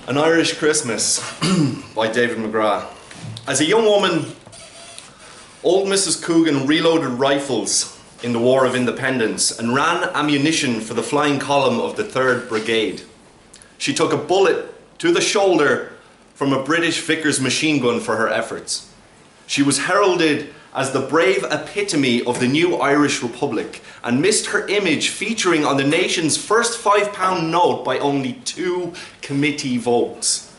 An Irish Christmas by David McGrath. As a young woman, old Mrs. Coogan reloaded rifles in the War of Independence and ran ammunition for the flying column of the 3rd Brigade. She took a bullet to the shoulder from a British Vickers machine gun for her efforts. She was heralded as the brave epitome of the new Irish Republic and missed her image featuring on the nation's first £5 note by only 2 committee votes.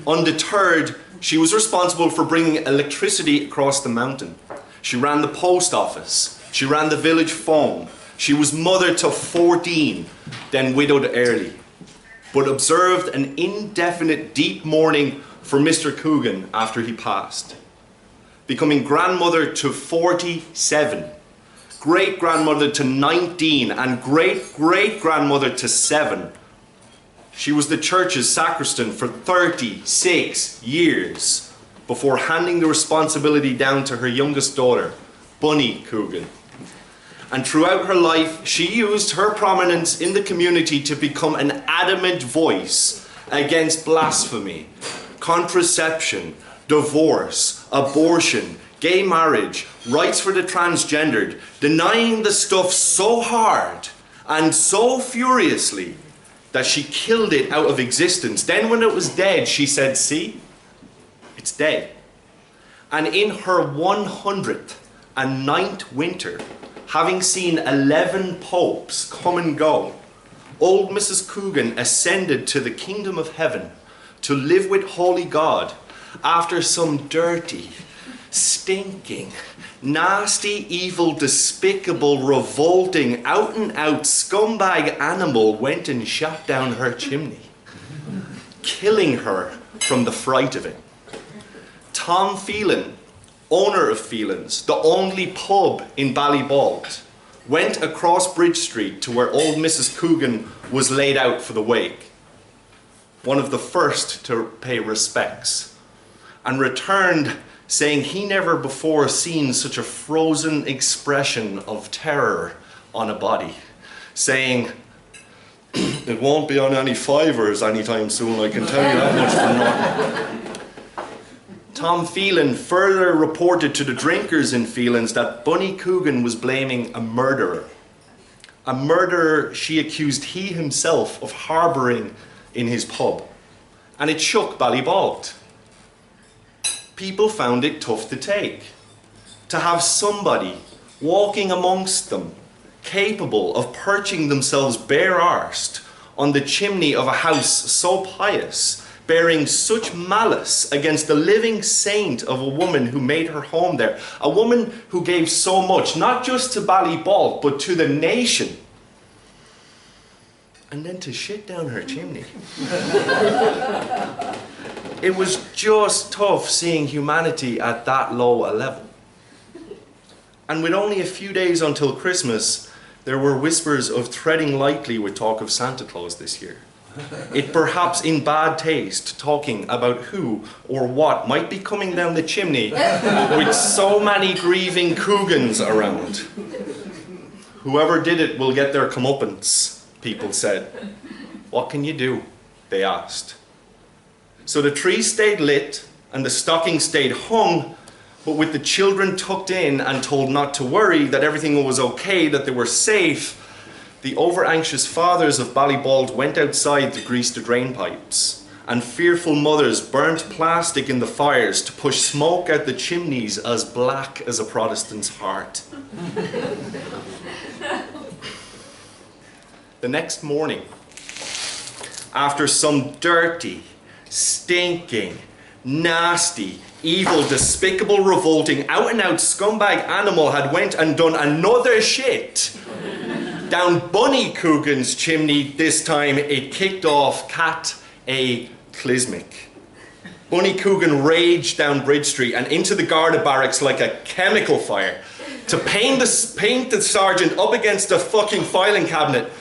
Undeterred, she was responsible for bringing electricity across the mountain. She ran the post office. She ran the village phone. She was mother to 14, then widowed early, but observed an indefinite deep mourning for Mr. Coogan after he passed, becoming grandmother to 47, great-grandmother to 19, and great-great-grandmother to 7. She was the church's sacristan for 36 years before handing the responsibility down to her youngest daughter, Bunny Coogan. And throughout her life, she used her prominence in the community to become an adamant voice against blasphemy, contraception, divorce, abortion, gay marriage, rights for the transgendered, denying the stuff so hard and so furiously that she killed it out of existence. Then when it was dead, she said, "See, it's dead." And in her 109th winter, having seen 11 popes come and go, old Mrs. Coogan ascended to the kingdom of heaven to live with Holy God after some dirty, stinking, nasty, evil, despicable, revolting, out-and-out scumbag animal went and shot down her chimney, killing her from the fright of it. Tom Phelan, owner of Phelan's, the only pub in Ballybald, went across Bridge Street to where old Mrs. Coogan was laid out for the wake, one of the first to pay respects, and returned saying he never before seen such a frozen expression of terror on a body, saying, "It won't be on any fivers anytime soon, I can tell you that much for nothing." Tom Phelan further reported to the drinkers in Phelan's that Bunny Coogan was blaming a murderer she accused he himself of harbouring in his pub, and it shook Ballybald. People found it tough to take, to have somebody walking amongst them, capable of perching themselves bare-arsed on the chimney of a house so pious, bearing such malice against the living saint of a woman who made her home there, a woman who gave so much, not just to Ballybalt, but to the nation, and then to shit down her chimney. It was just tough seeing humanity at that low a level. And with only a few days until Christmas, there were whispers of treading lightly with talk of Santa Claus this year. It perhaps in bad taste, talking about who or what might be coming down the chimney with so many grieving Coogans around. Whoever did it will get their comeuppance, people said. What can you do? They asked. So the tree stayed lit and the stocking stayed hung, but with the children tucked in and told not to worry, that everything was okay, that they were safe, the over-anxious fathers of Ballybald went outside to grease the drain pipes, and fearful mothers burnt plastic in the fires to push smoke out the chimneys as black as a Protestant's heart. The next morning, after some dirty, stinking, nasty, evil, despicable, revolting, out-and-out scumbag animal had went and done another shit down Bunny Coogan's chimney, this time it kicked off Cat A. Clismic. Bunny Coogan raged down Bridge Street and into the Garda barracks like a chemical fire to paint the sergeant up against the fucking filing cabinet.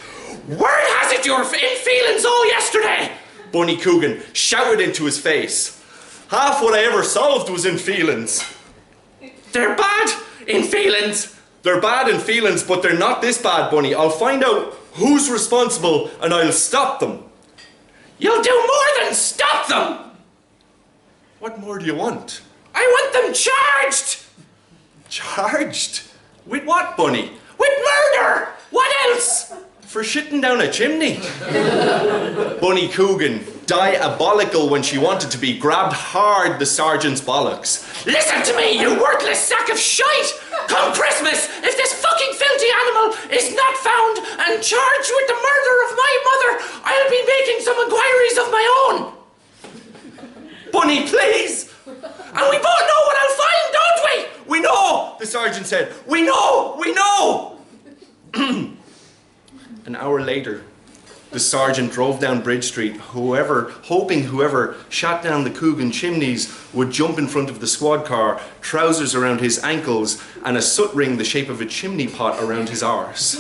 "Word has it you were in Phelan's all yesterday!" Bunny Coogan shouted into his face. "Half what I ever solved was in Phelan's." "They're bad in Phelan's." "They're bad in Phelan's, but they're not this bad, Bunny. I'll find out who's responsible and I'll stop them." You'll do more than stop them! What more do you want? I want them charged! Charged? With what, Bunny? With murder! What else? For shitting down a chimney. Bunny Coogan, diabolical when she wanted to be, grabbed hard the sergeant's bollocks. Listen to me, you worthless sack of shite! Come Christmas, if this fucking filthy animal is not found and charged with the murder of my mother, I'll be making some inquiries of my own. Bunny, please! And we both know what I'll find, don't we? We know, the sergeant said. We know! An hour later, the sergeant drove down Bridge Street, hoping whoever shot down the Coogan chimneys would jump in front of the squad car, trousers around his ankles, and a soot ring the shape of a chimney pot around his arse.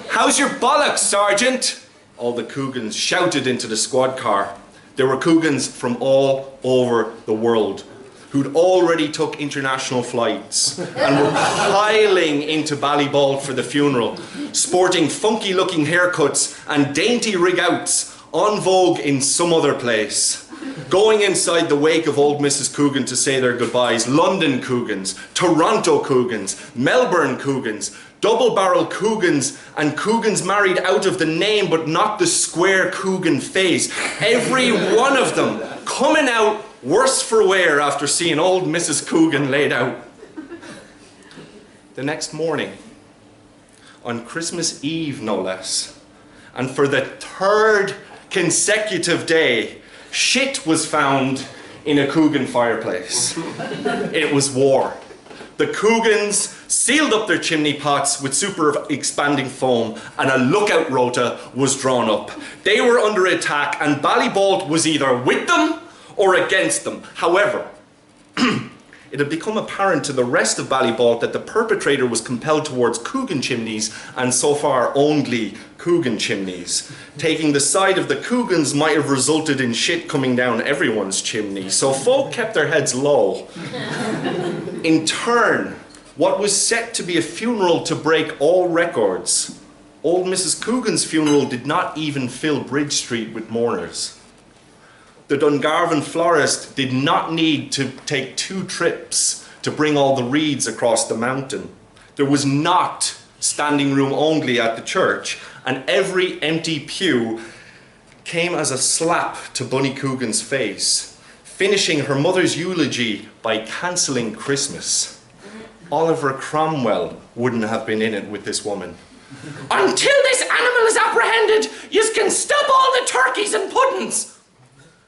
How's your bollocks, Sergeant? All the Coogans shouted into the squad car. There were Coogans from all over the world who'd already took international flights and were piling into Ballybalt for the funeral, sporting funky-looking haircuts and dainty rig-outs en vogue in some other place. Going inside the wake of old Mrs. Coogan to say their goodbyes, London Coogans, Toronto Coogans, Melbourne Coogans, double-barrel Coogans, and Coogans married out of the name but not the square Coogan face. Every one of them coming out worse for wear after seeing old Mrs. Coogan laid out. The next morning, on Christmas Eve no less, and for the third consecutive day, shit was found in a Coogan fireplace. It was war. The Coogans sealed up their chimney pots with super expanding foam, and a lookout rota was drawn up. They were under attack, and Ballybalt was either with them or against them. However, it had become apparent to the rest of Ballybalt that the perpetrator was compelled towards Coogan chimneys, and so far only Coogan chimneys. Taking the side of the Coogans might have resulted in shit coming down everyone's chimney, so folk kept their heads low. In turn, what was set to be a funeral to break all records, old Mrs. Coogan's funeral did not even fill Bridge Street with mourners. The Dungarvan florist did not need to take 2 trips to bring all the reeds across the mountain. There was not standing room only at the church, and every empty pew came as a slap to Bunny Coogan's face, finishing her mother's eulogy by cancelling Christmas. Oliver Cromwell wouldn't have been in it with this woman. Until this animal is apprehended, you can stop all the turkeys and puddings.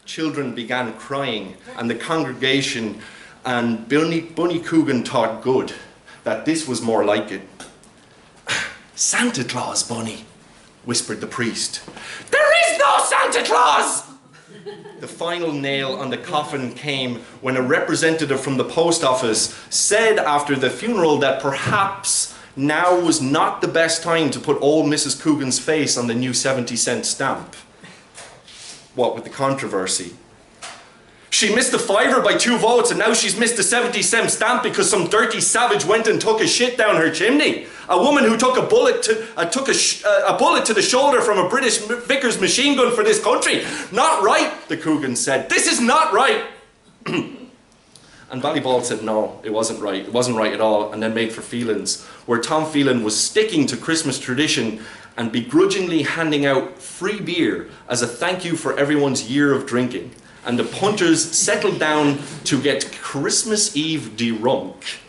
Children began crying, and the congregation and Bunny Coogan thought good that this was more like it. Santa Claus, Bunny, whispered the priest. There is no Santa Claus! The final nail on the coffin came when a representative from the post office said after the funeral that perhaps now was not the best time to put old Mrs. Coogan's face on the new 70-cent stamp. What with the controversy? She missed the $5 by 2 votes, and now she's missed the 70-cent stamp because some dirty savage went and took a shit down her chimney. A woman who took a bullet to the shoulder from a British Vickers machine gun for this country. Not right, the Coogan said. This is not right. And Ballybalt said no, it wasn't right. It wasn't right at all, and then made for Phelan's, where Tom Phelan was sticking to Christmas tradition and begrudgingly handing out free beer as a thank you for everyone's year of drinking. And the punters settled down to get Christmas Eve drunk.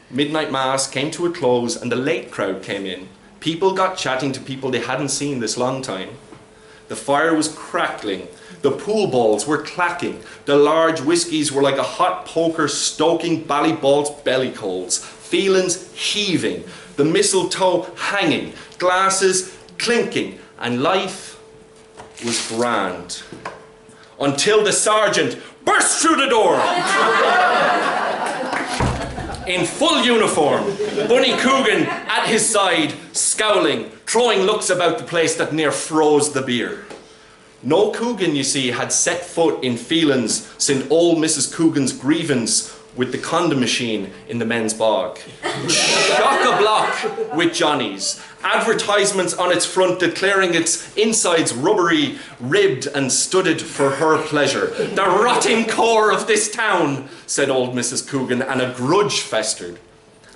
Midnight Mass came to a close and the late crowd came in. People got chatting to people they hadn't seen this long time. The fire was crackling. The pool balls were clacking. The large whiskies were like a hot poker stoking Ballybalt's belly coals. Phelan's heaving. The mistletoe hanging. Glasses clinking. And life was grand. Until the sergeant burst through the door. In full uniform, Bunny Coogan at his side, scowling, throwing looks about the place that near froze the beer. No Coogan, you see, had set foot in Phelan's since old Mrs. Coogan's grievance with the condom machine in the men's bog. Chock-a-block with Johnny's. Advertisements on its front declaring its insides rubbery, ribbed and studded for her pleasure. The rotting core of this town, said old Mrs. Coogan, and a grudge festered.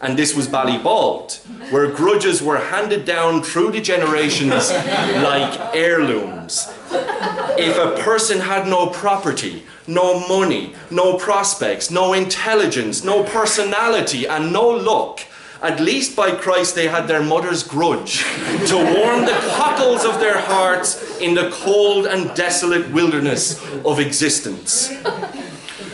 And this was Ballybald, where grudges were handed down through the generations like heirlooms. If a person had no property, no money, no prospects, no intelligence, no personality, and no luck, at least by Christ they had their mother's grudge to warm the cockles of their hearts in the cold and desolate wilderness of existence.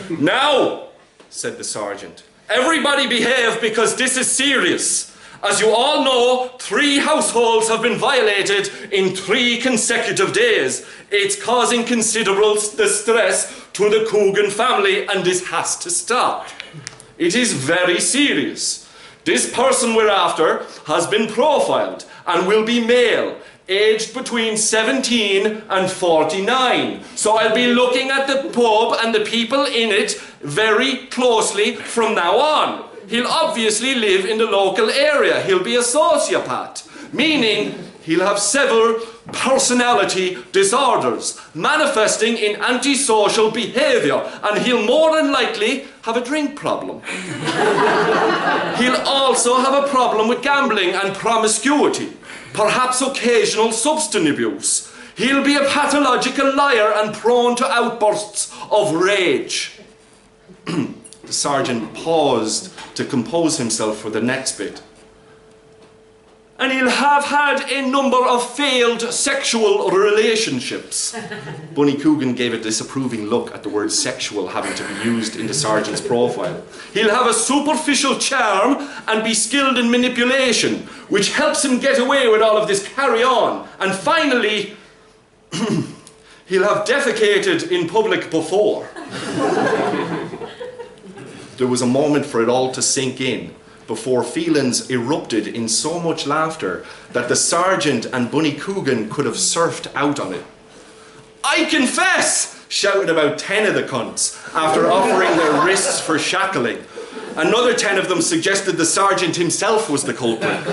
Now, said the sergeant, everybody behave, because this is serious. As you all know, 3 households have been violated in 3 consecutive days. It's causing considerable distress to the Coogan family, and this has to stop. It is very serious. This person we're after has been profiled and will be male, aged between 17 and 49. So I'll be looking at the pub and the people in it very closely from now on. He'll obviously live in the local area. He'll be a sociopath, meaning he'll have several personality disorders manifesting in antisocial behavior, and he'll more than likely have a drink problem. He'll also have a problem with gambling and promiscuity, perhaps occasional substance abuse. He'll be a pathological liar and prone to outbursts of rage. The sergeant paused to compose himself for the next bit. And he'll have had a number of failed sexual relationships. Bunny Coogan gave a disapproving look at the word sexual having to be used in the sergeant's profile. He'll have a superficial charm and be skilled in manipulation, which helps him get away with all of this carry-on. And finally, he'll have defecated in public before. There was a moment for it all to sink in before feelings erupted in so much laughter that the sergeant and Bunny Coogan could have surfed out on it. "I confess!" shouted about 10 of the cunts after offering their wrists for shackling. Another 10 of them suggested the sergeant himself was the culprit.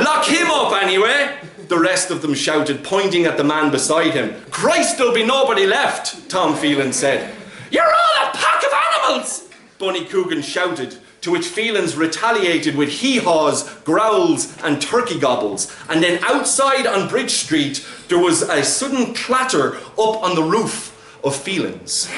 "Lock him up anyway!" the rest of them shouted, pointing at the man beside him. "Christ, there'll be nobody left," Tom Phelan said. "You're all a pack of animals!" Bunny Coogan shouted, to which Phelans retaliated with hee-haws, growls and turkey gobbles. And then outside on Bridge Street there was a sudden clatter up on the roof of Phelans.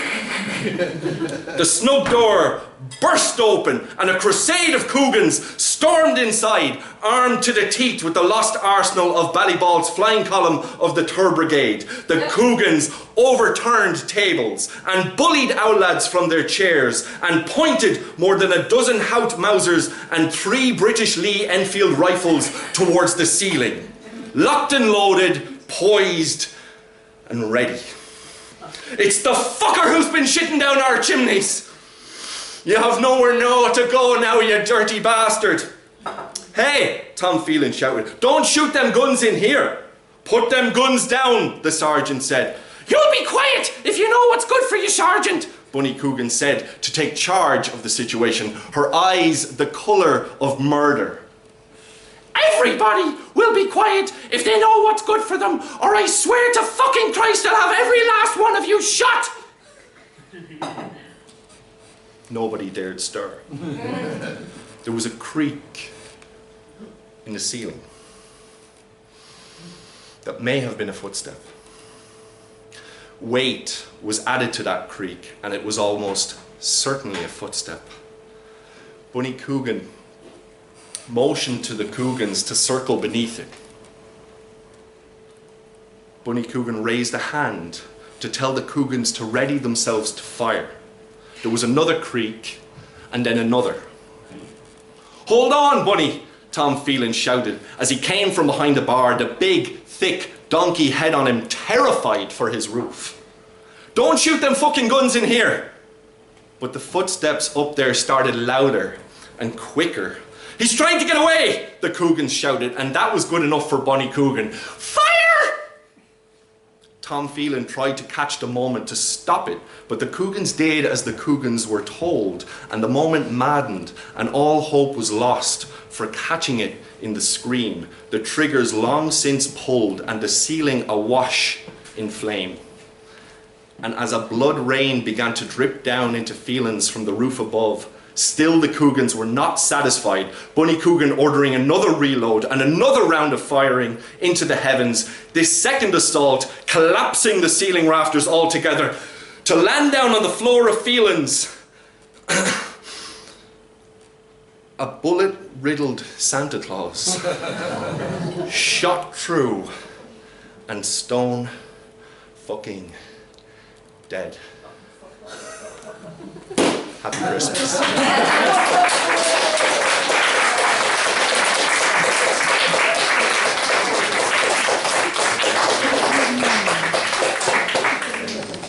The snug door burst open and a crusade of Coogans stormed inside, armed to the teeth with the lost arsenal of Ballybald's flying column of the Third Brigade. The Coogans overturned tables and bullied outlads from their chairs and pointed more than a dozen Hout Mausers and 3 British Lee Enfield rifles towards the ceiling. Locked and loaded, poised and ready. "It's the fucker who's been shitting down our chimneys! You have nowhere to go now, you dirty bastard!" "Hey," Tom Phelan shouted, "don't shoot them guns in here!" "Put them guns down," the sergeant said. "You'll be quiet if you know what's good for you, sergeant," Bunny Coogan said to take charge of the situation, her eyes the colour of murder. "Everybody will be quiet if they know what's good for them, or I swear to fucking Christ I'll have every last one of you shot!" Nobody dared stir. There was a creak in the ceiling that may have been a footstep. Weight was added to that creak, and it was almost certainly a footstep. Bunny Coogan motioned to the Coogans to circle beneath it. Bunny Coogan raised a hand to tell the Coogans to ready themselves to fire. There was another creak, and then another. "Hold on, Bunny," Tom Phelan shouted as he came from behind the bar, the big, thick donkey head on him, terrified for his roof. "Don't shoot them fucking guns in here!" But the footsteps up there started louder and quicker. "He's trying to get away!" the Coogans shouted, and that was good enough for Bunny Coogan. "Fire!" Tom Phelan tried to catch the moment to stop it, but the Coogans did as the Coogans were told, and the moment maddened, and all hope was lost for catching it in the scream. The triggers long since pulled, and the ceiling awash in flame. And as a blood rain began to drip down into Phelan's from the roof above, still the Coogans were not satisfied, Bunny Coogan ordering another reload and another round of firing into the heavens, this second assault collapsing the ceiling rafters altogether, to land down on the floor of Phelan's. A bullet-riddled Santa Claus, shot through and stone fucking dead. Happy Christmas.